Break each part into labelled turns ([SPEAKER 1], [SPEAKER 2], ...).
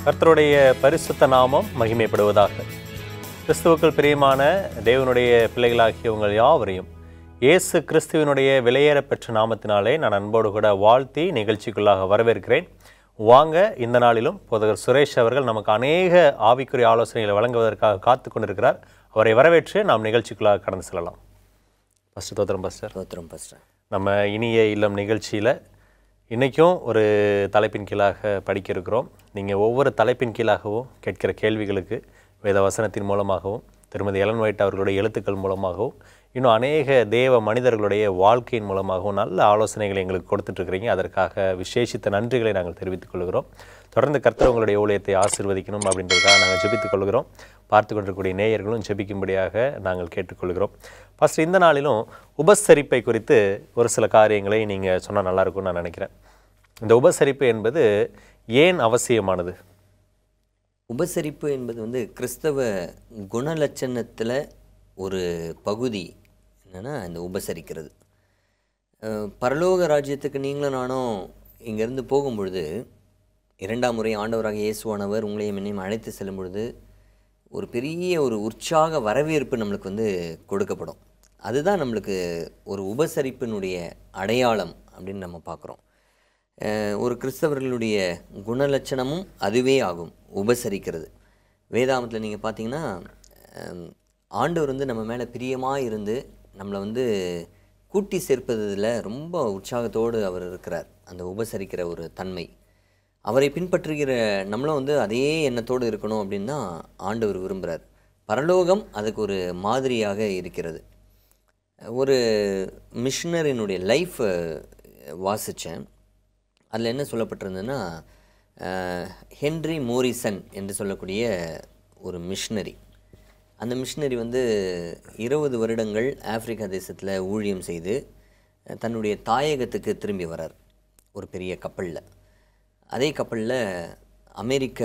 [SPEAKER 1] கர்த்தருடைய பரிசுத்த நாமம் மகிமைப்படுவதாக. கிறிஸ்துவுக்குள் பிரியமான தேவனுடைய பிள்ளைகளாகிய உங்கள் யாவரையும் இயேசு கிறிஸ்துவினுடைய விலையேற பெற்ற நாமத்தினாலே நான் அன்போடு கூட வாழ்த்தி நிகழ்ச்சிக்குள்ளாக வரவேற்கிறேன். வாங்க, இந்த நாளிலும் போதகர் சுரேஷ் அவர்கள் நமக்கு அநேக ஆவிக்குரிய ஆலோசனைகளை வழங்குவதற்காக காத்து கொண்டிருக்கிறார். அவரை வரவேற்று நாம் நிகழ்ச்சிக்குள்ளாக கடந்து செல்லலாம். ஃபஸ்ட்டு தோத்திரம் பாஸ்டர். நம்ம இனிய இல்லம் நிகழ்ச்சியில் இன்றைக்கும் ஒரு தலைப்பின் கீழாக படிக்க இருக்கிறோம். நீங்கள் ஒவ்வொரு தலைப்பின் கீழாகவும் கேட்கிற கேள்விகளுக்கு வேத வசனத்தின் மூலமாகவும், திருமதி எலன் ஒயிட் அவர்களுடைய எழுத்துக்கள் மூலமாகவும், இன்னும் அநேக தேவ மனிதர்களுடைய வாழ்க்கையின் மூலமாகவும் நல்ல ஆலோசனைகளை எங்களுக்கு கொடுத்துட்ருக்கிறீங்க. அதற்காக விசேஷித்த நன்றிகளை நாங்கள் தெரிவித்துக் கொள்கிறோம். தொடர்ந்து கர்த்தர் உங்களுடைய ஊழியத்தை ஆசீர்வதிக்கணும் அப்படின்றதுக்காக நாங்கள் ஜெபித்துக் கொள்கிறோம். பார்த்து கொண்டிருக்கக்கூடிய நேயர்களும் ஜெபிக்கும்படியாக நாங்கள் கேட்டுக்கொள்கிறோம். ஃபஸ்ட்டு இந்த நாளிலும் உபசரிப்பை குறித்து ஒரு சில காரியங்களை நீங்கள் சொன்னால் நல்லாயிருக்கும்னு நான் நினைக்கிறேன். இந்த உபசரிப்பு என்பது ஏன் அவசியமானது?
[SPEAKER 2] உபசரிப்பு என்பது கிறிஸ்தவ குணலட்சணத்தில் ஒரு பகுதி. என்னென்னா இந்த உபசரிக்கிறது. பரலோக ராஜ்யத்துக்கு நீங்களும் நானும் இங்கேருந்து போகும்பொழுது, இரண்டாம் முறை ஆண்டவராக இயேசுவானவர் உங்களையும் என்னையும் அழைத்து செல்லும் பொழுது ஒரு பெரிய ஒரு உற்சாக வரவேற்பு நம்மளுக்கு கொடுக்கப்படும். அதுதான் நம்மளுக்கு ஒரு உபசரிப்பினுடைய அடையாளம் அப்படின்னு நம்ம பார்க்குறோம். ஒரு கிறிஸ்தவர்களுடைய குணலட்சணமும் அதுவே ஆகும், உபசரிக்கிறது. வேதாமத்தில் நீங்கள் பார்த்தீங்கன்னா, ஆண்டவர் நம்ம மேலே பிரியமாக இருந்து நம்மளை கூட்டி சேர்ப்பதில் ரொம்ப உற்சாகத்தோடு அவர் இருக்கிறார். அந்த உபசரிக்கிற ஒரு தன்மை, அவரை பின்பற்றுகிற நம்மளும் அதே எண்ணத்தோடு இருக்கணும் அப்படின்னு தான் ஆண்டவர் விரும்புகிறார். பரலோகம் அதுக்கு ஒரு மாதிரியாக இருக்கிறது. ஒரு மிஷனரினுடைய லைஃப் வாசித்தேன். அதில் என்ன சொல்லப்பட்டிருந்ததுன்னா, ஹென்றி மோரிசன் என்று சொல்லக்கூடிய ஒரு மிஷனரி. அந்த மிஷனரி 20 வருடங்கள் ஆப்பிரிக்கா தேசத்தில் ஊழியம் செய்து தன்னுடைய தாயகத்துக்கு திரும்பி வரார் ஒரு பெரிய கப்பலில். அதே கப்பலில் அமெரிக்க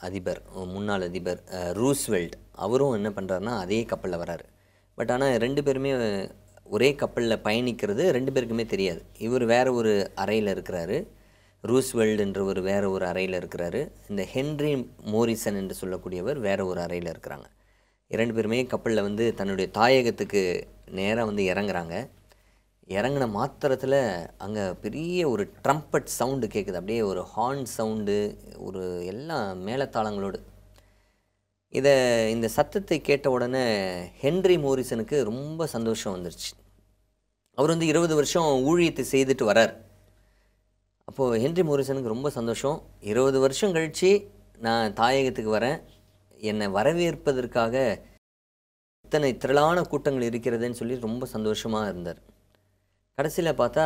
[SPEAKER 2] அதிபர், முன்னாள் அதிபர் ரூஸ்வெல்ட், அவரும் என்ன பண்ணுறாருனா அதே கப்பலில் வராரு. பட் ஆனால் 2 பேருமே ஒரே கப்பலில் பயணிக்கிறது 2 பேருக்குமே தெரியாது. இவர் வேறு ஒரு அறையில் இருக்கிறாரு, ரூஸ்வெல்டுன்றவர் வேறு ஒரு அறையில் இருக்கிறாரு, இந்த ஹென்றி மோரிசன் என்று சொல்லக்கூடியவர் வேறு ஒரு அறையில் இருக்கிறாங்க. 2 பேருமே கப்பலில் தன்னுடைய தாயகத்துக்கு நேராக இறங்குறாங்க. இறங்கின மாத்திரத்தில் அங்கே பெரிய ஒரு ட்ரம்பட் சவுண்டு கேட்குது. அப்படியே ஒரு ஹார்ன் சவுண்டு, ஒரு எல்லாம் மேளதாளங்களோடு. இந்த சத்தத்தை கேட்ட உடனே ஹென்றி மோரிசனுக்கு ரொம்ப சந்தோஷம் வந்துருச்சு. அவர் 20 வருஷம் ஊழியத்தை செய்துட்டு வரார். அப்போது ஹென்றி மோரிசனுக்கு ரொம்ப சந்தோஷம். 20 வருஷம் கழித்து நான் தாயகத்துக்கு வரேன், என்னை வரவேற்பதற்காக இத்தனை திரளான கூட்டங்கள் இருக்கிறதுன்னு சொல்லி ரொம்ப சந்தோஷமாக இருந்தார். கடைசியில் பார்த்தா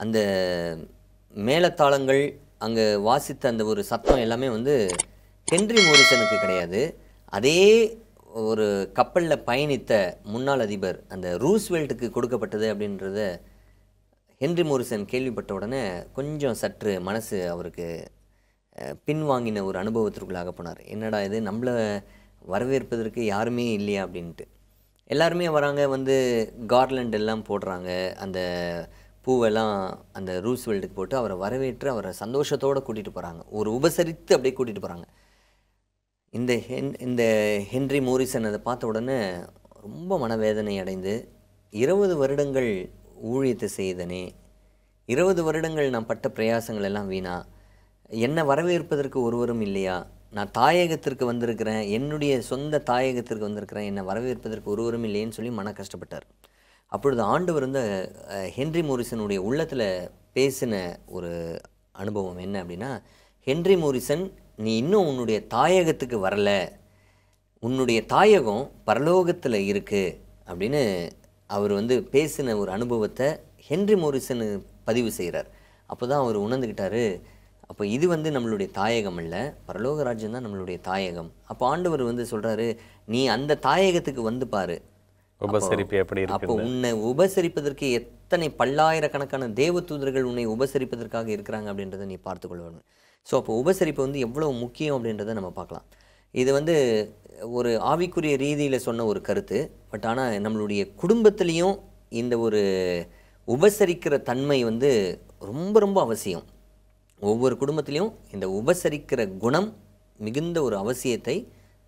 [SPEAKER 2] அந்த மேளதாளங்கள், அங்கே வாசித்த அந்த ஒரு சத்தம் எல்லாமே ஹென்றி மோரிசனுக்கு கிடையாது. அதே ஒரு கப்பலில் பயணித்த முன்னாள் அதிபர் அந்த ரூஸ்வெல்ட்டுக்கு கொடுக்கப்பட்டது அப்படின்றத ஹென்றி மோரிசன் கேள்விப்பட்ட உடனே கொஞ்சம் சற்று மனசு அவருக்கு பின்வாங்கின ஒரு அனுபவத்திற்குள்ளாக போனார். என்னடா இது, நம்மளை வரவேற்பதற்கு யாருமே இல்லையா அப்படின்ட்டு. எல்லாருமே வராங்க, கார்லண்ட் எல்லாம் போடுறாங்க, அந்த பூவெல்லாம் அந்த ரூஸ்வெல்ட்டுக்கு போட்டு அவரை வரவேற்று அவரை சந்தோஷத்தோடு கூட்டிகிட்டு போகிறாங்க. ஒரு உபசரித்து அப்படியே கூட்டிகிட்டு போகிறாங்க. இந்த ஹென்றி மோரிசன் அதை பார்த்த உடனே ரொம்ப மனவேதனை அடைந்து, 20 வருடங்கள் ஊழியத்தை செய்தனே, 20 வருடங்கள் நான் பட்ட பிரயாசங்கள் எல்லாம் வீணா, என்னை வரவேற்பதற்கு ஒருவரும் இல்லையா, நான் தாயகத்திற்கு வந்திருக்கிறேன், என்னுடைய சொந்த தாயகத்திற்கு வந்திருக்கிறேன், என்னை வரவேற்பதற்கு ஒருவரும் இல்லைன்னு சொல்லி மன கஷ்டப்பட்டார். அப்பொழுது ஆண்டவர் ஹென்றி மோரிசனுடைய உள்ளத்தில் பேசின ஒரு அனுபவம் என்ன அப்படின்னா, ஹென்றி மோரிசன், நீ இன்னும் உன்னுடைய தாயகத்துக்கு வரலை, உன்னுடைய தாயகம் பரலோகத்தில் இருக்குது அப்படின்னு அவர் பேசின ஒரு அனுபவத்தை ஹென்றி மோரிசன் பதிவு செய்கிறார். அப்போ தான் அவர் உணர்ந்துக்கிட்டாரு, அப்போ இது நம்மளுடைய தாயகம் அல்ல, பரலோக ராஜ்யம் தான் நம்மளுடைய தாயகம். அப்போ ஆண்டவர் சொல்கிறாரு, நீ அந்த தாயகத்துக்கு பாரு,
[SPEAKER 1] உபசரிப்பு எப்படி இருக்கு.
[SPEAKER 2] அப்போ உன்னை உபசரிப்பதற்கு எத்தனை பல்லாயிரக்கணக்கான தேவதூதர்கள் உன்னை உபசரிப்பதற்காக இருக்கிறாங்க அப்படின்றத நீ பார்த்துக்கொள்ளணும். ஸோ அப்போ உபசரிப்பு எவ்வளோ முக்கியம் அப்படின்றத நம்ம பார்க்கலாம். இது ஒரு ஆவிக்குரிய ரீதியில் சொன்ன ஒரு கருத்து. பட் ஆனால் நம்மளுடைய குடும்பத்திலையும் இந்த ஒரு உபசரிக்கிற தன்மை ரொம்ப ரொம்ப அவசியம். ஒவ்வொரு குடும்பத்திலையும் இந்த உபசரிக்கிற குணம் மிகுந்த ஒரு அவசியத்தை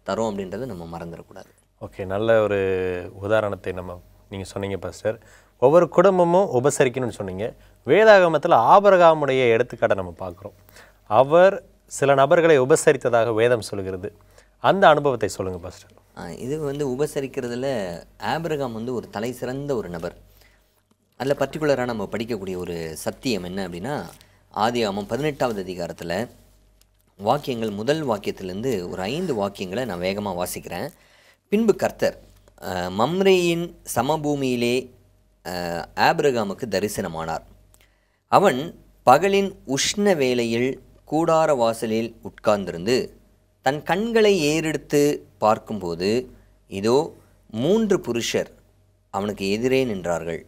[SPEAKER 2] தரும் அப்படின்றத நம்ம மறந்துடக்கூடாது.
[SPEAKER 1] ஓகே, நல்ல ஒரு உதாரணத்தை நீங்கள் சொன்னீங்க பாஸ்டர். ஒவ்வொரு குடும்பமும் உபசரிக்கணும்னு சொன்னீங்க. வேதாகமத்தில் ஆபிரகாமுடைய எடுத்துக்காட்டை நம்ம பார்க்குறோம். அவர் சில நபர்களை உபசரித்ததாக வேதம் சொல்கிறது. அந்த அனுபவத்தை சொல்லுங்கள் பாஸ்டர்.
[SPEAKER 2] இது வந்து உபசரிக்கிறதுல ஆபிரகாம் வந்து ஒரு தலை சிறந்த ஒரு நபர். அதில் பர்டிகுலராக நம்ம படிக்கக்கூடிய ஒரு சத்தியம் என்ன அப்படின்னா, ஆதியாகமம் 18வது அதிகாரத்தில் வாக்கியங்கள் முதல் வாக்கியத்திலேருந்து ஒரு 5 வாக்கியங்களை நான் வேகமாக வாசிக்கிறேன். பின்பு கர்த்தர் மம்ரேயின் சமபூமியிலே ஆபிரகாமுக்கு தரிசனமானார். அவன் பகலின் உஷ்ண வேளையில் கூடார வாசலில் உட்கார்ந்திருந்து தன் கண்களை ஏறெடுத்து பார்க்கும்போது இதோ 3 புருஷர் அவனுக்கு எதிரே நின்றார்கள்.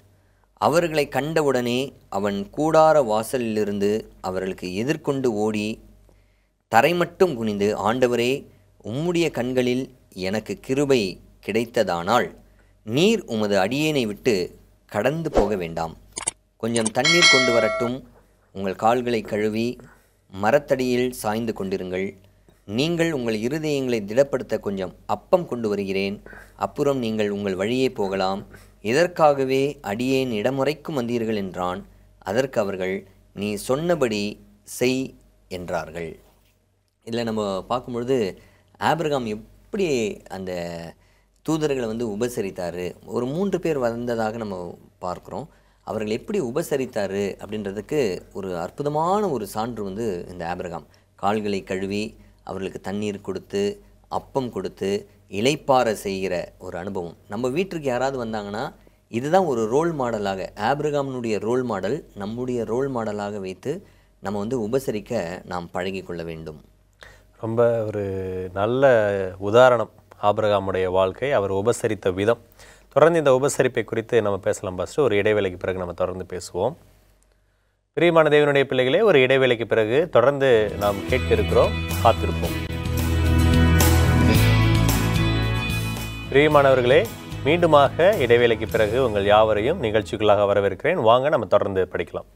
[SPEAKER 2] அவர்களை கண்டவுடனே அவன் கூடார வாசலிலிருந்து அவர்களுக்கு எதிர்கொண்டு ஓடி தரை மட்டும் குனிந்து, ஆண்டவரே, உம்முடைய கண்களில் எனக்கு கிருபை கிடைத்ததானால் நீர் உமது அடியேனை விட்டு கடந்து போக வேண்டாம். கொஞ்சம் தண்ணீர் கொண்டு வரட்டும். உங்கள் கால்களை கழுவி மரத்தடியில் சாய்ந்து கொண்டிருங்கள். நீங்கள் உங்கள் இருதயங்களை திடப்படுத்த கொஞ்சம் அப்பம் கொண்டு வருகிறேன். அப்புறம் நீங்கள் உங்கள் வழியே போகலாம். இதற்காகவே அடியேன் இடமுறைக்கும் வந்தீர்கள் என்றான். அதற்கு அவர்கள், நீ சொன்னபடி செய் என்றார்கள். இதில் நம்ம பார்க்கும்பொழுது ஆபிரகாம் எப்படி அந்த தூதர்களை வந்து உபசரித்தார். ஒரு 3 பேர் வந்ததாக நம்ம பார்க்குறோம். அவர்கள் எப்படி உபசரித்தார் அப்படின்றதுக்கு ஒரு அற்புதமான ஒரு சான்று வந்து இந்த ஆபிரகாம். கால்களை கழுவி அவர்களுக்கு தண்ணீர் கொடுத்து அப்பம் கொடுத்து இளைப்பாற செய்கிற ஒரு அனுபவம். நம்ம வீட்டுக்கு யாராவது வந்தாங்கன்னா இதுதான் ஒரு ரோல் மாடலாக, ஆபிரகாமினுடைய ரோல் மாடல் நம்முடைய ரோல் மாடலாக வைத்து நம்ம வந்து உபசரிக்க நாம் பழகி கொள்ள வேண்டும்.
[SPEAKER 1] ரொம்ப ஒரு நல்ல உதாரணம் ஆபிரகாமுடைய வாழ்க்கை, அவர் உபசரித்த விதம். தொடர்ந்து இந்த உபசரிப்பை குறித்து நம்ம பேசலாம் பாஸ்டர். ஒரு இடைவேளைக்கு பிறகு நம்ம தொடர்ந்து பேசுவோம். பிரியமான தேவனுடைய பிள்ளைகளே, ஒரு இடைவேளைக்கு பிறகு தொடர்ந்து நாம் கேட்க இருக்கிறோம். காத்திருப்போம். பிரியமானவர்களே, மீண்டுமாக இடைவேளைக்கு பிறகு உங்கள் யாவரையும் நிகழ்ச்சிக்குள்ளாக வரவேற்கிறேன். வாங்க நம்ம தொடர்ந்து படிக்கலாம்.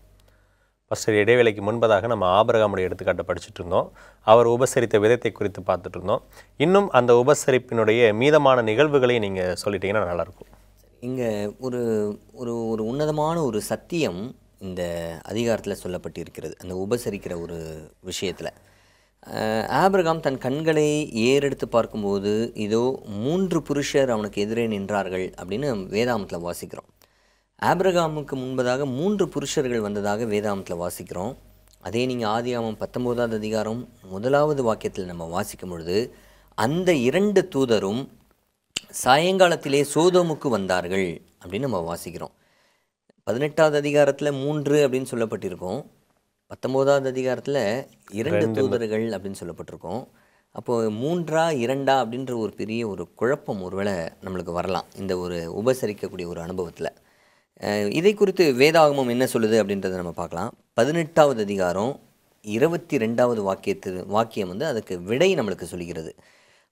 [SPEAKER 1] ஃபஸ்ட்டு இடைவேளைக்கு முன்பதாக நம்ம ஆபிரகாமுடைய எடுத்துக்காட்டை படிச்சுட்டு இருந்தோம். அவர் உபசரித்த விதத்தை குறித்து பார்த்துட்டு இருந்தோம். இன்னும் அந்த உபசரிப்பினுடைய மீதமான நிகழ்வுகளை நீங்கள் சொல்லிட்டீங்கன்னா நல்லாயிருக்கும்.
[SPEAKER 2] இங்கே ஒரு ஒரு ஒரு உன்னதமான ஒரு சத்தியம் இந்த அதிகாரத்தில் சொல்லப்பட்டிருக்கிறது. அந்த உபசரிக்கிற ஒரு விஷயத்தில் ஆபிரகாம் தன் கண்களை ஏறெடுத்து பார்க்கும்போது இதோ 3 புருஷர் அவனுக்கு எதிரே நின்றார்கள் அப்படின்னு வேதாகமத்தில் வாசிக்கிறோம். ஆபிரகாமுக்கு முன்பதாக 3 புருஷர்கள் வந்ததாக வேதாகமத்தில் வாசிக்கிறோம். அதே நீங்கள் ஆதியாகமம் 19வது அதிகாரம் 1வது வாக்கியத்தில் நம்ம வாசிக்கும் பொழுது அந்த 2 தூதரும் சாயங்காலத்திலே சோதோமுக்கு வந்தார்கள் அப்படின்னு நம்ம வாசிக்கிறோம். 18வது அதிகாரத்தில் 3 அப்படின்னு சொல்லப்பட்டிருக்கோம். 19வது அதிகாரத்தில் 2 தூதர்கள் அப்படின்னு சொல்லப்பட்டிருக்கோம். அப்போது 3ஆ 2ஆ அப்படின்ற ஒரு பெரிய ஒரு குழப்பம் ஒருவேளை நம்மளுக்கு வரலாம் இந்த ஒரு உபசரிக்கக்கூடிய ஒரு அனுபவத்தில். இதை குறித்து வேதாகமம் என்ன சொல்லுது அப்படின்றத நம்ம பார்க்கலாம். 18வது அதிகாரம் 22வது வாக்கியம் வந்து அதுக்கு விடை நம்மளுக்கு சொல்கிறது.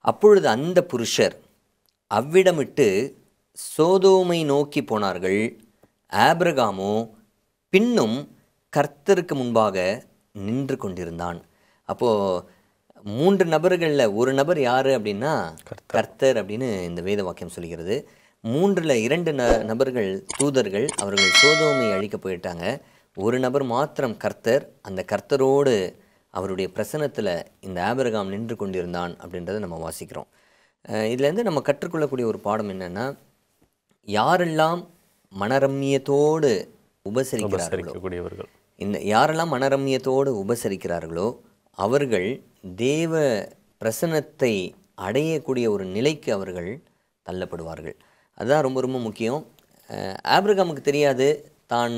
[SPEAKER 2] அப்பொழுது அந்த புருஷர் அவ்விடமிட்டு சோதோமை நோக்கி போனார்கள். ஆபிரகாமோ பின்னும் கர்த்தருக்கு முன்பாக நின்று கொண்டிருந்தான். அப்போது 3 நபர்களில் ஒரு நபர் யார் அப்படின்னா கர்த்தர் அப்படின்னு இந்த வேத வாக்கியம் சொல்கிறது. 3ல் 2 நபர்கள் தூதர்கள், அவர்கள் சோதோமை அழிக்க போயிட்டாங்க. ஒரு நபர் மாத்திரம் கர்த்தர். அந்த கர்த்தரோடு அவருடைய பிரசன்னத்தில் இந்த ஆபிரகாம் நின்று கொண்டிருந்தான் அப்படின்றத நம்ம வாசிக்கிறோம். இதுலேருந்து நம்ம கற்றுக்கொள்ளக்கூடிய ஒரு பாடம் என்னென்னா, யாரெல்லாம் மனரம்மியத்தோடு உபசரிக்கிறார்களோ, யாரெல்லாம் மனரம்மியத்தோடு உபசரிக்கிறார்களோ அவர்கள் தேவ பிரசன்னத்தை அடையக்கூடிய ஒரு நிலைக்கு அவர்கள் தள்ளப்படுவார்கள். அதுதான் ரொம்ப ரொம்ப முக்கியம். ஆபிரகாமுக்கு தெரியாது தான்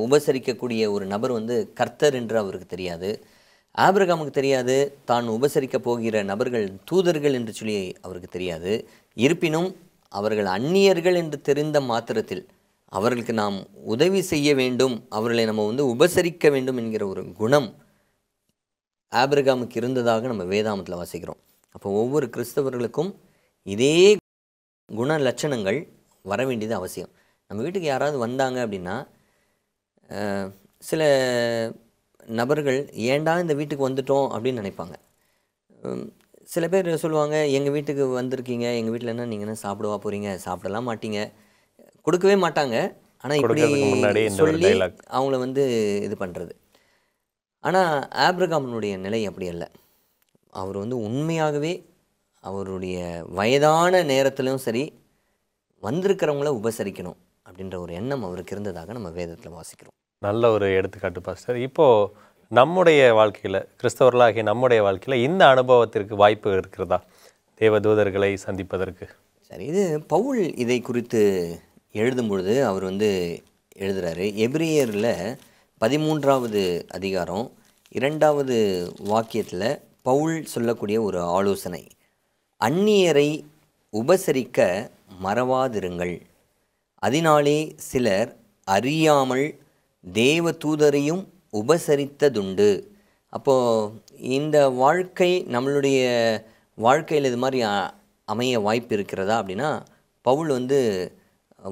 [SPEAKER 2] உபசரிக்கக்கூடிய ஒரு நபர் வந்து கர்த்தர் என்று அவருக்கு தெரியாது. ஆபிரகாமுக்கு தெரியாது தான் உபசரிக்க போகிற நபர்கள் தூதர்கள் என்று சொல்லி அவருக்கு தெரியாது. இருப்பினும் அவர்கள் அந்நியர்கள் என்று தெரிந்த மாத்திரத்தில் அவர்களுக்கு நாம் உதவி செய்ய வேண்டும், அவர்களை நம்ம வந்து உபசரிக்க வேண்டும் என்கிற ஒரு குணம் ஆபிரகாமுக்கு இருந்ததாக நம்ம வேதாகமத்தில் வாசிக்கிறோம். அப்போ ஒவ்வொரு கிறிஸ்தவர்களுக்கும் இதே குண லட்சணங்கள் வர வேண்டியது அவசியம். நம்ம வீட்டுக்கு யாராவது வந்தாங்க அப்படின்னா சில நபர்கள் ஏன்டா இந்த வீட்டுக்கு வந்துட்டோம் அப்படின்னு நினைப்பாங்க. சில பேர் சொல்லுவாங்க, எங்கள் வீட்டுக்கு வந்திருக்கீங்க, எங்கள் வீட்டில் என்ன நீங்கள் என்ன சாப்பிடவா போகிறீங்க, சாப்பிடலாம் மாட்டீங்க, கொடுக்கவே மாட்டாங்க. ஆனால் இப்படி
[SPEAKER 1] கொடுக்கறதுக்கு முன்னாடி இந்த ஒரு
[SPEAKER 2] சொல்லி
[SPEAKER 1] டைலாக்.
[SPEAKER 2] அவங்கள வந்து இது பண்ணுறது. ஆனால் ஆபிரகாமினுடைய நிலை அப்படி அல்ல. அவர் வந்து உண்மையாகவே அவருடைய வயதான நேரத்திலும் சரி வந்திருக்கிறவங்கள உபசரிக்கணும் அப்படின்ற ஒரு எண்ணம் அவருக்கு இருந்ததாக நம்ம வேதத்தில் வாசிக்கிறோம்.
[SPEAKER 1] நல்ல ஒரு எடுத்துக்காட்டு பாஸ்டர். இப்போது நம்முடைய வாழ்க்கையில், கிறிஸ்தவர்களாகிய நம்முடைய வாழ்க்கையில் இந்த அனுபவத்திற்கு வாய்ப்பு இருக்கிறதா, தேவதூதர்களை சந்திப்பதற்கு?
[SPEAKER 2] சரி, இது பவுல் இதை குறித்து எழுதும் பொழுது அவர் வந்து எழுதுகிறாரு. எபிரேயரில் 13வது அதிகாரம் 2வது வாக்கியத்தில் பவுல் சொல்லக்கூடிய ஒரு ஆலோசனை, அந்நியரை உபசரிக்க மறவாதிருங்கள், அதனாலே சிலர் அறியாமல் தேவ தூதரையும் உபசரித்ததுண்டு. அப்போது இந்த வாழ்க்கை நம்மளுடைய வாழ்க்கையில் இது மாதிரி அமைய வாய்ப்பு இருக்கிறதா அப்படின்னா, பவுல் வந்து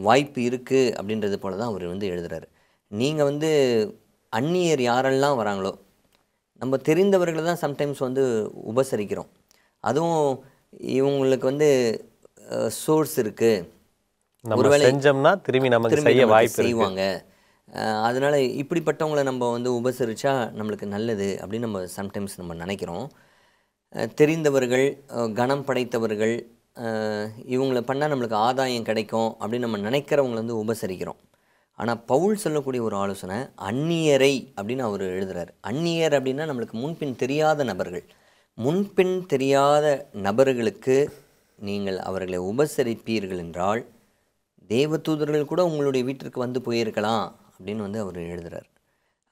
[SPEAKER 2] வாய்ப்பு இருக்குது அப்படின்றது போல தான் அவர் வந்து எழுதுகிறாரு. நீங்கள் வந்து அந்நியர் யாரெல்லாம் வராங்களோ, நம்ம தெரிந்தவர்களை தான் சம்டைம்ஸ் வந்து உபசரிக்கிறோம். அதுவும் இவங்களுக்கு வந்து சோர்ஸ் இருக்குது, ஒருவேளை
[SPEAKER 1] செஞ்சோம்னா திரும்பி நமக்கு செய்ய வாய்ப்பு
[SPEAKER 2] செய்வாங்க, அதனால் இப்படிப்பட்டவங்களை நம்ம வந்து உபசரித்தா நம்மளுக்கு நல்லது அப்படின்னு நம்ம சம்டைம்ஸ் நம்ம நினைக்கிறோம். தெரிந்தவர்கள், கனம் படைத்தவர்கள், இவங்களை பண்ணால் நம்மளுக்கு ஆதாயம் கிடைக்கும் அப்படின்னு நம்ம நினைக்கிறவங்களை வந்து உபசரிக்கிறோம். ஆனால் பவுல் சொல்லக்கூடிய ஒரு ஆலோசனை அந்நியரை அப்படின்னு அவர் எழுதுகிறார். அந்நியர் அப்படின்னா நம்மளுக்கு முன்பின் தெரியாத நபர்கள். முன்பின் தெரியாத நபர்களுக்கு நீங்கள் அவர்களை உபசரிப்பீர்கள் என்றால் தேவதூதர்கள் கூட உங்களுடைய வீட்டிற்கு வந்து போயிருக்கலாம் அப்படின்னு வந்து அவர் எழுதுகிறார்.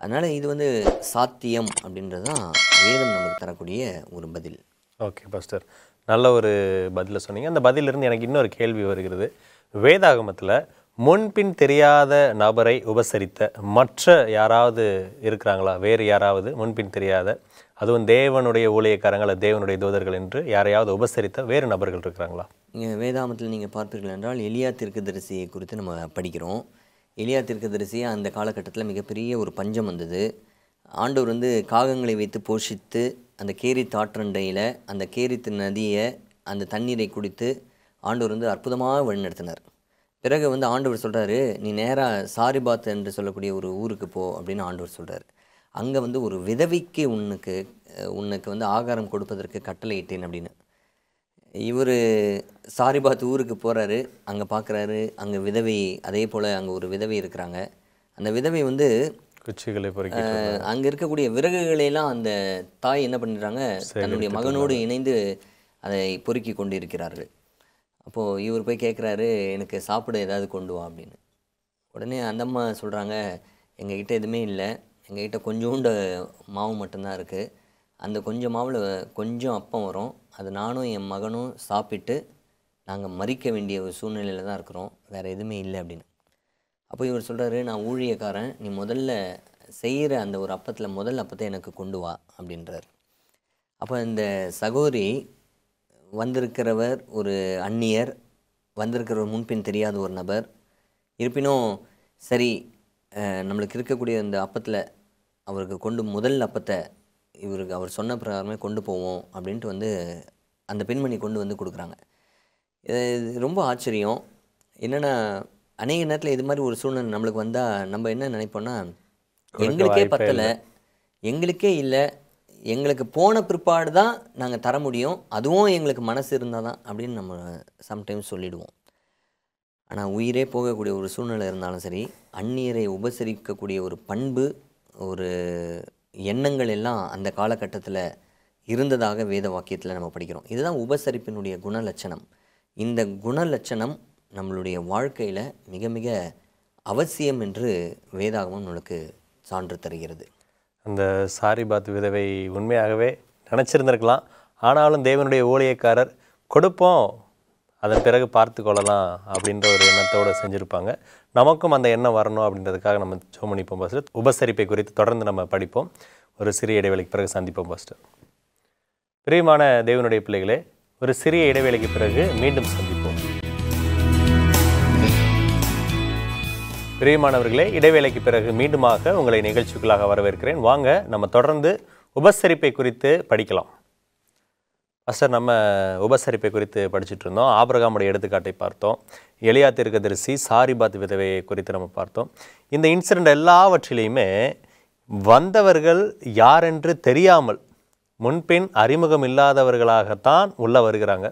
[SPEAKER 2] அதனால் இது வந்து சாத்தியம் அப்படின்றது தான் வேதம் நமக்கு தரக்கூடிய ஒரு பதில்.
[SPEAKER 1] ஓகே பாஸ்டர், நல்ல ஒரு பதிலை சொன்னீங்க. அந்த பதிலிருந்து எனக்கு இன்னொரு கேள்வி வருகிறது. வேதாகமத்தில் முன்பின் தெரியாத நபரை உபசரித்த மற்ற யாராவது இருக்கிறாங்களா? வேறு யாராவது முன்பின் தெரியாத, அதுவும் தேவனுடைய ஊழியக்காரங்கள், தேவனுடைய தூதர்கள் என்று யாரையாவது உபசரித்த வேறு நபர்கள் இருக்கிறாங்களா?
[SPEAKER 2] வேதாகமத்தில் நீங்கள் பார்ப்பீர்கள் என்றால் எலியா தீர்க்கதரிசியை குறித்து நம்ம படிக்கிறோம். எலியா தீர்க்கதரிசி அந்த காலகட்டத்தில் மிகப்பெரிய ஒரு பஞ்சம் வந்தது. ஆண்டவர் வந்து காகங்களை வைத்து போஷித்து அந்த கேரித் ஆற்றண்டையில் அந்த கேரித் நதியை அந்த தண்ணீரை குடித்து ஆண்டவர் வந்து அற்புதமாக வழிநடத்தினார். பிறகு வந்து ஆண்டவர் சொல்கிறாரு, நீ நேராக சாரிபாத் என்று சொல்லக்கூடிய ஒரு ஊருக்கு போ அப்படின்னு ஆண்டவர் சொல்கிறார். அங்கே வந்து ஒரு விதவைக்கு உனக்கு வந்து ஆகாரம் கொடுப்பதற்கு கட்டளையிட்டேன் அப்படின்னு. இவர் சாரிபாத் ஊருக்கு போகிறாரு. அங்கே பார்க்குறாரு, அங்கே விதவை, அதே போல் அங்கே ஒரு விதவை இருக்கிறாங்க. அந்த விதவை வந்து
[SPEAKER 1] குச்சிகளை பொறுக்கி
[SPEAKER 2] அங்கே இருக்கக்கூடிய விறகுகளையெல்லாம் அந்த தாய் என்ன பண்ணிடுறாங்க, தன்னுடைய மகனோடு இணைந்து அதை பொறுக்கி கொண்டு இருக்கிறார்கள். அப்போது இவர் போய் கேட்குறாரு, எனக்கு சாப்பிட ஏதாவது கொண்டு வா அப்படின்னு. உடனே அந்த அம்மா சொல்கிறாங்க, எங்ககிட்ட எதுவுமே இல்லை, எங்ககிட்ட கொஞ்சோண்டு மாவு மட்டும்தான் இருக்குது, அந்த கொஞ்சம் மாவில் கொஞ்சம் அப்பம் வரும், அது நானும் என் மகனும் சாப்பிட்டு நாங்கள் மறிக்க வேண்டிய ஒரு சூழ்நிலையில் தான் இருக்கிறோம், வேறு எதுவுமே இல்லை அப்படின்னு. அப்போ இவர் சொல்கிறாரு, நான் ஊழியக்காரன், நீ முதல்ல செய்கிற அந்த ஒரு அப்பத்தில் முதல் அப்பத்தை எனக்கு கொண்டு வா அப்படின்றார். அப்போ இந்த சகோதரி வந்திருக்கிறவர் ஒரு அந்நியர், வந்திருக்கிறவர் முன்பின் தெரியாத ஒரு நபர். இருப்பினும் சரி, நம்மளுக்கு இருக்கக்கூடிய அந்த அப்பத்தில் அவருக்கு கொண்டு முதல் அப்பத்தை இவருக்கு அவர் சொன்ன பிரகாரமே கொண்டு போவோம் அப்படின்ட்டு வந்து அந்த பெண்மணி கொண்டு வந்து கொடுக்குறாங்க. இது ரொம்ப ஆச்சரியம். என்னென்னா, அநேக நேரத்தில் இது மாதிரி ஒரு சூழ்நிலை நம்மளுக்கு வந்தால் நம்ம என்ன நினைப்போம்னா, எங்களுக்கே பத்தலை, எங்களுக்கே இல்லை, எங்களுக்கு போன பிற்பாடு தான் நாங்கள் தர முடியும், அதுவும் எங்களுக்கு மனசு இருந்தால் தான் அப்படின்னு நம்ம சம்டைம்ஸ் சொல்லிடுவோம். ஆனால் உயிரே போகக்கூடிய ஒரு சூழ்நிலை இருந்தாலும் சரி, அந்நியரை உபசரிக்கக்கூடிய ஒரு பண்பு, ஒரு எண்ணங்கள் எல்லாம் அந்த காலகட்டத்தில் இருந்ததாக வேத வாக்கியத்தில் நம்ம படிக்கிறோம். இதுதான் உபசரிப்பினுடைய குணலட்சணம். இந்த குணலட்சணம் நம்மளுடைய வாழ்க்கையில் மிக மிக அவசியம் என்று வேதாகமம் நம்மளுக்கு சான்று தருகிறது.
[SPEAKER 1] அந்த சாரிபாத் விதவை உண்மையாகவே நினச்சிருந்திருக்கலாம். ஆனாலும் தேவனுடைய ஊழியக்காரர் கொடுப்போம், அதன் பிறகு பார்த்து கொள்ளலாம் அப்படின்ற ஒரு எண்ணத்தோடு செஞ்சுருப்பாங்க. நமக்கும் அந்த எண்ணம் வரணும் அப்படின்றதுக்காக நம்ம ஜெபம் பண்ணிப்போம் பாஸ்டர். உபசரிப்பை குறித்து தொடர்ந்து நம்ம படிப்போம். ஒரு சிறிய இடைவேளைக்கு பிறகு சந்திப்போம் பாஸ்டர். பிரியமான தேவனுடைய பிள்ளைகளே, ஒரு சிறிய இடைவேளைக்கு பிறகு மீண்டும் சந்திப்போம். பிரியமானவர்களே, இடைவேளைக்கு பிறகு மீண்டுமாக உங்களை நிகழ்ச்சிக்குள்ளாக வரவேற்கிறேன். வாங்க நம்ம தொடர்ந்து உபசரிப்பை குறித்து படிக்கலாம். பாஸ்டர், நம்ம உபசரிப்பை குறித்து படிச்சுட்டு இருந்தோம். ஆபிரகாமுடைய எடுத்துக்காட்டை பார்த்தோம். எலியா தீர்க்கதரிசி, சாரிபாத் விதவையை குறித்து நம்ம பார்த்தோம். இந்த இன்சிடெண்ட் எல்லாவற்றிலையுமே வந்தவர்கள் யாரென்று தெரியாமல், முன்பின் அறிமுகம் இல்லாதவர்களாகத்தான் உள்ளே வருகிறாங்க.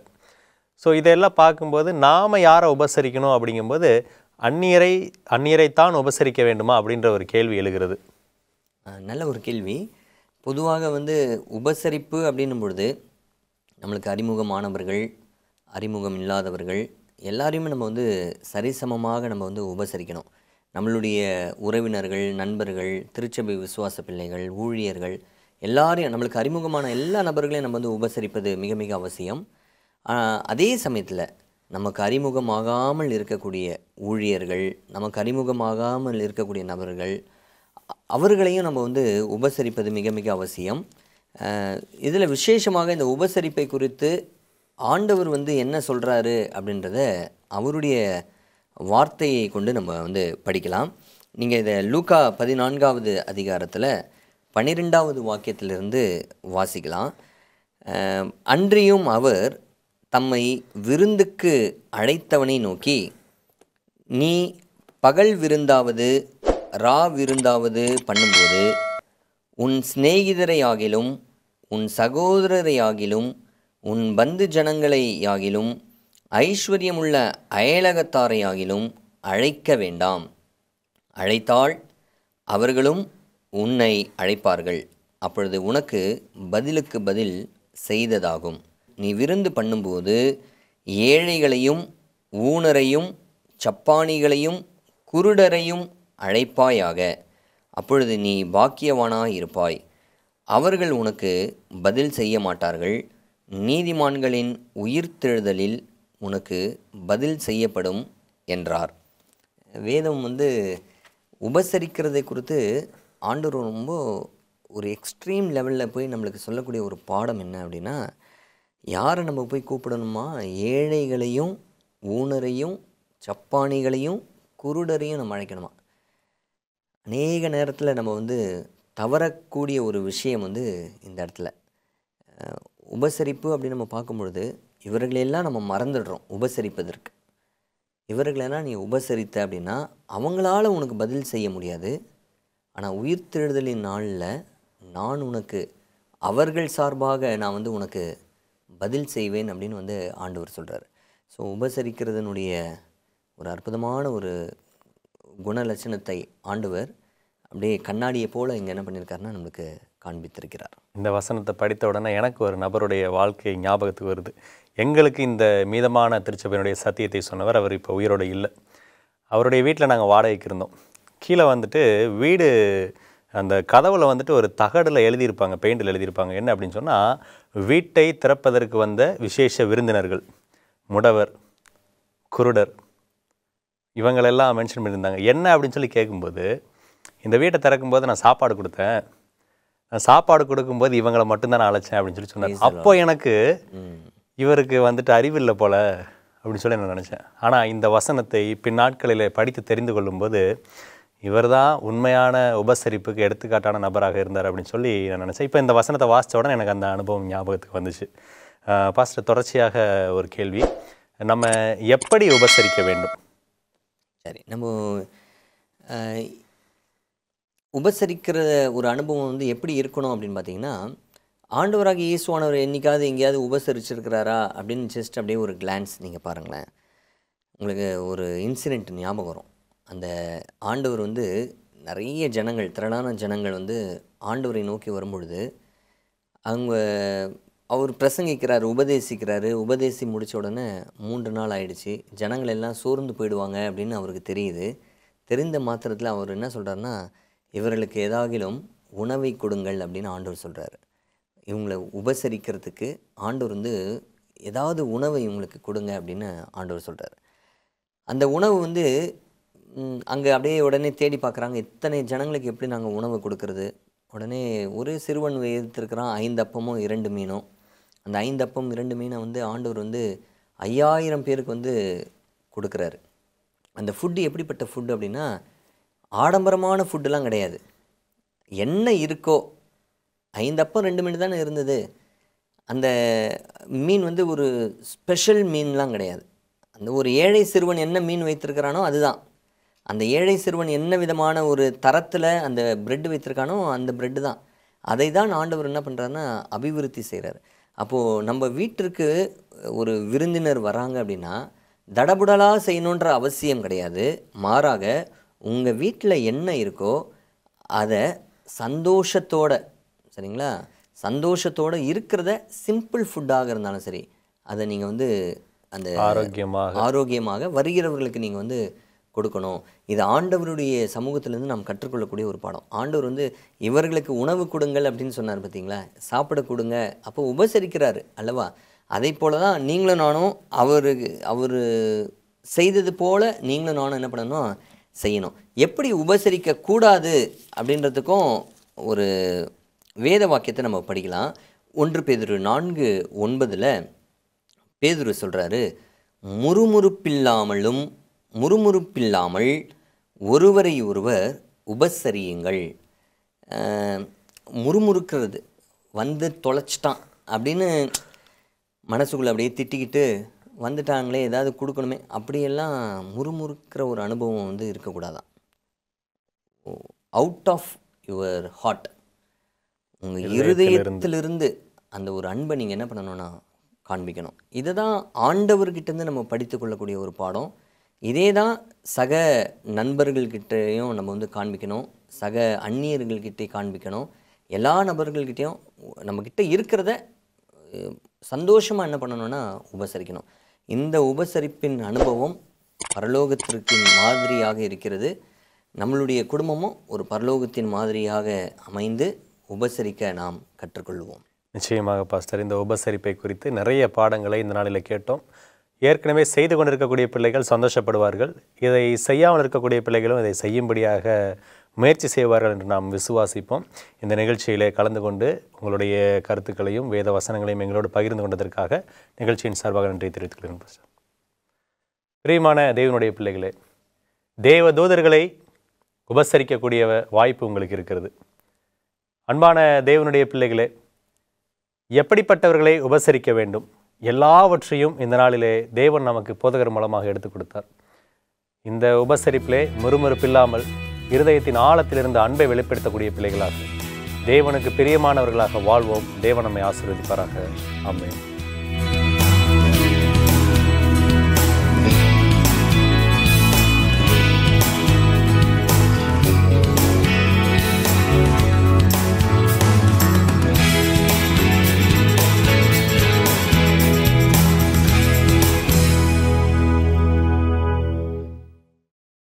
[SPEAKER 1] ஸோ இதெல்லாம் பார்க்கும்போது நாம் யாரை உபசரிக்கணும் அப்படிங்கும்போது அந்நியரைத்தான் உபசரிக்க வேண்டுமா அப்படின்ற ஒரு கேள்வி எழுகிறது.
[SPEAKER 2] நல்ல ஒரு கேள்வி. பொதுவாக உபசரிப்பு அப்படின்னும் பொழுது நம்மளுக்கு அறிமுகமானவர்கள், அறிமுகம் இல்லாதவர்கள் எல்லாரையுமே நம்ம சரிசமமாக நம்ம உபசரிக்கணும். நம்மளுடைய உறவினர்கள், நண்பர்கள், திருச்சபை விசுவாச பிள்ளைகள், ஊழியர்கள் எல்லாரையும், நம்மளுக்கு அறிமுகமான எல்லா நபர்களையும் நம்ம உபசரிப்பது மிக மிக அவசியம். அதே சமயத்தில் நமக்கு அறிமுகமாகாமல் இருக்கக்கூடிய ஊழியர்கள், நமக்கு அறிமுகமாகாமல் இருக்கக்கூடிய நபர்கள், அவர்களையும் நம்ம உபசரிப்பது மிக மிக அவசியம். இதில் விசேஷமாக இந்த உபசரிப்பை குறித்து ஆண்டவர் என்ன சொல்கிறாரு அப்படின்றத அவருடைய வார்த்தையை கொண்டு நம்ம படிக்கலாம். நீங்கள் இதை லூக்கா 14வது அதிகாரத்தில் 12வது வாக்கியத்திலிருந்து வாசிக்கலாம். அன்றியும் அவர் தம்மை விருந்துக்கு அழைத்தவனை நோக்கி, நீ பகல் விருந்தாவது ரா விருந்தாவது பண்ணும்போது உன் சிநேகிதரையாகிலும் உன் சகோதரரையாகிலும் உன் பந்து ஜனங்களையாகிலும் ஐஸ்வர்யமுள்ள அயலகத்தாரையாகிலும் அழைக்க வேண்டாம். அழைத்தால் அவர்களும் உன்னை அழைப்பார்கள். அப்பொழுது உனக்கு பதிலுக்கு பதில் செய்ததாகும். நீ விருந்து பண்ணும்போது ஏழைகளையும் ஊனரையும் சப்பானிகளையும் குருடரையும் அழைப்பாயாக. அப்பொழுது நீ பாக்கியவானாயிருப்பாய். அவர்கள் உனக்கு பதில் செய்ய மாட்டார்கள். நீதிமான்களின் உயிர்த்தெழுதலில் உனக்கு பதில் செய்யப்படும் என்றார். வேதம் உபசரிக்கிறதை குறித்து ஆண்டவர் ரொம்ப ஒரு எக்ஸ்ட்ரீம் லெவலில் போய் நம்மளுக்கு சொல்லக்கூடிய ஒரு பாடம் என்ன அப்படின்னா, யாரை நம்ம போய் கூப்பிடணுமா? ஏழைகளையும் ஊனரையும் சப்பானிகளையும் குருடரையும் நம்ம அழைக்கணுமா? அநேக நேரத்தில் நம்ம தவறக்கூடிய ஒரு விஷயம் இந்த இடத்துல உபசரிப்பு அப்படின்னு நம்ம பார்க்கும்பொழுது இவர்களெல்லாம் நம்ம மறந்துடுறோம் உபசரிப்பதற்கு. இவர்களெல்லாம் நீ உபசரித்த அப்படின்னா அவங்களால உனக்கு பதில் செய்ய முடியாது. ஆனால் உயிர்த்தெழுதலின் நாளில் நான் உனக்கு அவர்கள் சார்பாக நான் உனக்கு பதில் செய்வேன் அப்படின்னு ஆண்டவர் சொல்கிறார். ஸோ உபசரிக்கிறதுனுடைய ஒரு அற்புதமான ஒரு குணலட்சணத்தை ஆண்டவர் அப்படியே கண்ணாடியை போல் இங்கே என்ன பண்ணியிருக்காருன்னா நம்மளுக்கு காண்பித்திருக்கிறார்.
[SPEAKER 1] இந்த வசனத்தை படித்த உடனே எனக்கு ஒரு நபருடைய வாழ்க்கை ஞாபகத்துக்கு வருது. எங்களுக்கு இந்த மீதமான திருச்சபையினுடைய சத்தியத்தை சொன்னவர் அவர் இப்போ உயிரோடு இல்லை. அவருடைய வீட்டில் நாங்கள் வாடகைக்கு இருந்தோம். கீழே வீடு அந்த கதவில் ஒரு தகடில் எழுதியிருப்பாங்க, பெயிண்டில் எழுதியிருப்பாங்க. என்ன அப்படின்னு சொன்னால், வீட்டை திறப்பதற்கு வந்த விசேஷ விருந்தினர்கள், முடவர், குருடர், இவங்களெல்லாம் மென்ஷன் பண்ணியிருந்தாங்க. என்ன அப்படின்னு சொல்லி கேட்கும்போது, இந்த வீட்டை திறக்கும்போது நான் சாப்பாடு கொடுத்தேன், நான் சாப்பாடு கொடுக்கும்போது இவங்களை மட்டும்தான் நான் அழைச்சேன் அப்படின்னு சொல்லி சொன்னார். அப்போ எனக்கு இவருக்கு அறிவில்லை போல அப்படின்னு சொல்லி நான் நினச்சேன். ஆனால் இந்த வசனத்தை பின்னாட்களில் படித்து தெரிந்து கொள்ளும்போது இவர் தான் உண்மையான உபசரிப்புக்கு எடுத்துக்காட்டான நபராக இருந்தார் அப்படின்னு சொல்லி நான் நினச்சேன். இப்போ இந்த வசனத்தை வாசித்த உடனே எனக்கு அந்த அனுபவம் ஞாபகத்துக்கு வந்துச்சு. பாஸ்டர், தொடர்ச்சியாக ஒரு கேள்வி, நம்ம எப்படி உபசரிக்க வேண்டும்?
[SPEAKER 2] சரி, நம்ம உபசரிக்கிற ஒரு அனுபவம் எப்படி இருக்கணும் அப்படின்னு பார்த்தீங்கன்னா, ஆண்டவராக இயேசுவானவர் என்றைக்காவது எங்கேயாவது உபசரிச்சிருக்கிறாரா அப்படின்னு ஜஸ்ட் அப்படியே ஒரு கிளான்ஸ் நீங்கள் பாருங்களேன். உங்களுக்கு ஒரு இன்சிடெண்ட் ஞாபகம் வரும். அந்த ஆண்டவர் நிறைய ஜனங்கள், திரளான ஜனங்கள் ஆண்டவரை நோக்கி வரும்பொழுது அவர் பிரசங்கிக்கிறார், உபதேசி முடித்த உடனே 3 நாள் ஆயிடுச்சு. ஜனங்கள் எல்லாம் சோர்ந்து போயிடுவாங்க அப்படின்னு அவருக்கு தெரியுது. தெரிந்த மாத்திரத்தில் அவர் என்ன சொல்கிறாருன்னா, இவர்களுக்கு ஏதாகிலும் உணவை கொடுங்கள் அப்படின்னு ஆண்டவர் சொல்கிறார். இவங்களை உபசரிக்கிறதுக்கு ஆண்டவர் ஏதாவது உணவை இவங்களுக்கு கொடுங்க அப்படின்னு ஆண்டவர் சொல்கிறார். அந்த உணவு அங்கே அப்படியே உடனே தேடி பார்க்குறாங்க, இத்தனை ஜனங்களுக்கு எப்படி நாங்கள் உணவு கொடுக்கறது? உடனே ஒரு சிறுவன் எடுத்துருக்கிறான் 5 அப்பமும் 2 மீனும். அந்த 5 அப்பம் 2 மீனை ஆண்டவர் 5000 பேருக்கு கொடுக்குறாரு. அந்த ஃபுட்டு எப்படிப்பட்ட ஃபுட்டு அப்படின்னா, ஆடம்பரமான ஃபுட்டுலாம் கிடையாது. என்ன இருக்கோ, 5 அப்பம் 2 மீன் தானே இருந்தது. அந்த மீன் வந்து ஒரு ஸ்பெஷல் மீன்லாம் கிடையாது. அந்த ஒரு ஏழை சிறுவன் என்ன மீன் வைத்திருக்கிறானோ அதுதான். அந்த ஏழை சிறுவன் என்ன விதமான ஒரு தரத்தில் அந்த பிரெட் வைத்திருக்கானோ அந்த பிரெட்டு தான். அதை தான் ஆண்டவர் என்ன பண்ணுறாருன்னா அபிவிருத்தி செய்கிறார். அப்போது நம்ம வீட்டிற்கு ஒரு விருந்தினர் வராங்க அப்படின்னா தடபுடலாக செய்யணுன்ற அவசியம் கிடையாது. மாறாக உங்கள் வீட்டில் என்ன இருக்கோ அதை சந்தோஷத்தோட, சரிங்களா, சந்தோஷத்தோடு இருக்கிறத சிம்பிள் ஃபுட்டாக இருந்தாலும் சரி, அதை நீங்கள் வந்து அந்த ஆரோக்கியமாக வருகிறவர்களுக்கு நீங்கள் வந்து கொடுக்கணும். இது ஆண்டவருடைய சமூகத்திலேருந்து நாம் கற்றுக்கொள்ளக்கூடிய ஒரு பாடம். ஆண்டவர் வந்து இவர்களுக்கு உணவு கொடுங்கள் அப்படின்னு சொன்னார் பார்த்தீங்களா, சாப்பிட கொடுங்க, அப்போ உபசரிக்கிறாரு அல்லவா. அதை போல தான் நீங்களும் நானும் அவர் செய்தது போல் நீங்களும் நானும் என்ன பண்ணணும், செய்யணும். எப்படி உபசரிக்கக்கூடாது அப்படின்றதுக்கும் ஒரு வேத வாக்கியத்தை நம்ம படிக்கலாம். 1 பேதுரு 4:9 பேதுரு சொல்கிறாரு, முறுமுறுப்பில்லாமல் ஒருவரை ஒருவர் உபசரியுங்கள். முறுமுறுக்கிறது வந்து தொலைச்சிட்டான் அப்படின்னு மனசுக்குள்ளே அப்படியே திட்டிக்கிட்டு வந்துட்டாங்களே ஏதாவது கொடுக்கணுமே அப்படியெல்லாம் முறுமுறுக்கிற ஒரு அனுபவம் வந்து இருக்கக்கூடாதான். அவுட் ஆஃப் யுவர் ஹார்ட், உங்கள் இருதயத்திலிருந்து அந்த ஒரு அன்பை நீங்கள் என்ன பண்ணணும்னா காண்பிக்கணும். இதை தான் ஆண்டவர்கிட்டேருந்து நம்ம படித்து கொள்ளக்கூடிய ஒரு பாடம். இதே தான் சக நண்பர்கள்கிட்டையும் நம்ம வந்து காண்பிக்கணும், சக அந்நியர்கள்கிட்டே காண்பிக்கணும். எல்லா நபர்கள்கிட்டையும் நம்மக்கிட்ட இருக்கிறத சந்தோஷமாக என்ன பண்ணணும்னா உபசரிக்கணும். இந்த உபசரிப்பின் அனுபவம் பரலோகத்திற்கின் மாதிரியாக இருக்கிறது. நம்மளுடைய குடும்பமும் ஒரு பரலோகத்தின் மாதிரியாக அமைந்து உபசரிக்க நாம் கற்றுக்கொள்வோம்.
[SPEAKER 1] நிச்சயமாக பாஸ்டர், இந்த உபசரிப்பை குறித்து நிறைய பாடங்களை இந்த நாளில் கேட்டோம். ஏற்கனவே செய்து கொண்டிருக்கக்கூடிய பிள்ளைகள் சந்தோஷப்படுவார்கள், இதை செய்யாமல் இருக்கக்கூடிய பிள்ளைகளும் இதை செய்யும்படியாக முயற்சி செய்வார்கள் என்று நாம் விசுவாசிப்போம். இந்த நிகழ்ச்சியிலே கலந்து கொண்டு உங்களுடைய கருத்துக்களையும் வேத வசனங்களையும் எங்களோடு பகிர்ந்து கொண்டதற்காக நிகழ்ச்சியின் சார்பாக நன்றி தெரிவித்துக் கொள்கிறேன் பாஸ்டர். பிரியமான தேவனுடைய பிள்ளைகளே, தேவ தூதர்களை உபசரிக்கக்கூடிய வாய்ப்பு உங்களுக்கு இருக்கிறது. அன்பான தேவனுடைய பிள்ளைகளே, எப்படிப்பட்டவர்களை உபசரிக்க வேண்டும் எல்லாவற்றையும் இந்த நாளிலே தேவன் நமக்கு போதகர் மூலமாக எடுத்துக் கொடுத்தார். இந்த உபசரிப்பிலே முறுமுறுப்பில்லாமல் இருதயத்தின் ஆழத்திலிருந்து அன்பை வெளிப்படுத்தக்கூடிய பிள்ளைகளாக தேவனுக்கு பிரியமானவர்களாக வாழ்வோம். தேவன் நம்மை ஆசீர்வதிப்பாராக. ஆமென்.